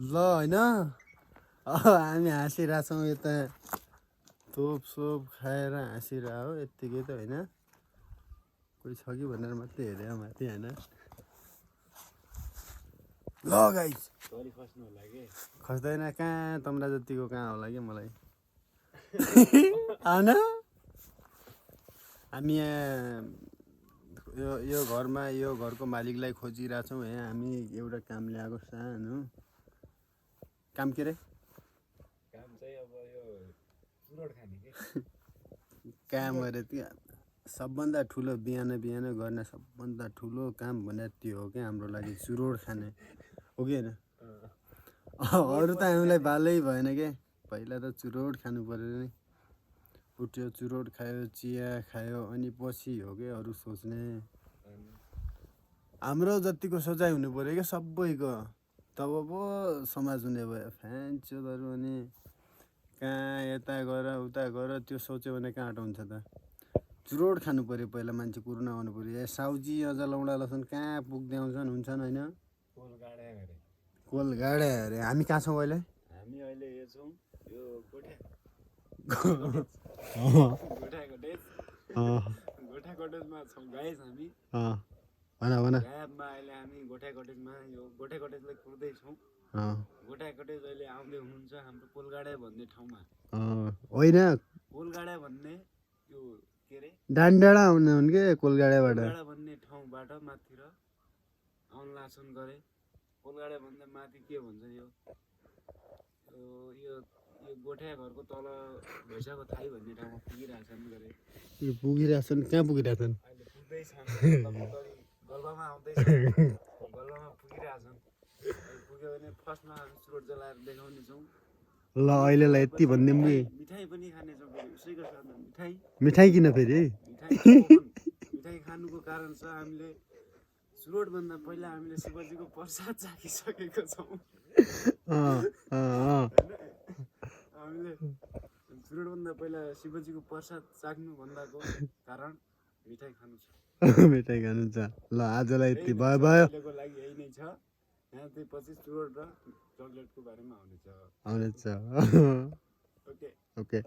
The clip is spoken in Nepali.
ल होइन हामी हाँसिरहेछौँ यता तोप सोप खाएर हाँसिरह हो यत्तिकै त होइन कोही छ कि भनेर मात्रै हेऱ्यो माथि होइन ल गाइस खस्दैन कहाँ तम्रा जतिको कहाँ होला कि मलाई होइन हामी यहाँ यो घरमा यो घरको मालिकलाई खोजिरहेछौँ यहाँ हामी एउटा काम ल्याएको सानो काम के रे काम चाहिँ अब यो चुरोट खाने के काम अरे त्यो सबभन्दा ठुलो बिहान बिहान गर्ने सबभन्दा ठुलो काम भने त्यो हो क्या हाम्रो लागि चुरोट खाने हो कि होइन अरू त हामीलाई बालै भएन के पहिला त चुरोट खानु पऱ्यो नि उठ्यो चुरोट खायो चिया खायो अनि पछि हो कि अरू सोच्ने हाम्रो जतिको सोचाइ हुनु पऱ्यो क्या सबैको तब पो समाज हुने भयो फ्यान चोदहरू अनि कहाँ यता गर उता गर त्यो सोच्यो भने कहाँ हुन्छ त चुरोट खानु पऱ्यो पहिला मान्छे कुरो नआउनु पऱ्यो ए साउजी अझ लौडा लसुन कहाँ पुग्दै आउँछन् हुन्छन् होइन कोल गाडे अरे हामी कहाँ छौँ अहिले हामी अहिले यो छौँ यो गोठा कटेजमा छौँ गाइस हामी भन भन ल्याबमा अहिले हामी गोठा कटेजमा यो गोठा कटेजलाई कुर्दैछौँ गोठा कटेज अहिले आउँदै हुनुहुन्छ हाम्रो कोलगाडा भन्ने ठाउँमा होइन कोलगाडा भन्ने यो के अरे डाँडा आउने हुन् कि कोलगाडाबाट कोलगाडा भन्ने ठाउँबाट माथि र अनलासन गरे कोलगाडा भन्दा माथि के भन्छ यो यो गोठा घरको तल भैँसाको थाई भन्ने ठाउँमा पुगिरहेछन् गरे पुगिरहेछन् कहाँ पुगिरहेछन् अहिले पुग्दैछन् गल्बामा आउँदैछ गल्बामा पुगिरहेछन् पुग्यो भने फर्स्टमा हामी चुरोट जलाएर देखाउनेछौँ ल अहिलेलाई यति भनिदिउँ कि मिठाई पनि खानेछौँ उसैको साथमा मिठाई मिठाई किन फेरि मिठाई खानुको कारण छ हामीले चुरोटभन्दा पहिला हामीले शिवजीको प्रसाद चाखिसकेको छौँ हामीले चुरोटभन्दा पहिला शिवजीको प्रसाद चाख्नु भन्दाको कारण मिठाई खानु छ मिठाई खानु छ ल आजलाई यति भयो भयो अहिलेको लागि यही नै छ यहाँ चाहिँ पछि चुरोट र चक्लेटको बारेमा आउनेछ आउनेछ ओके ओके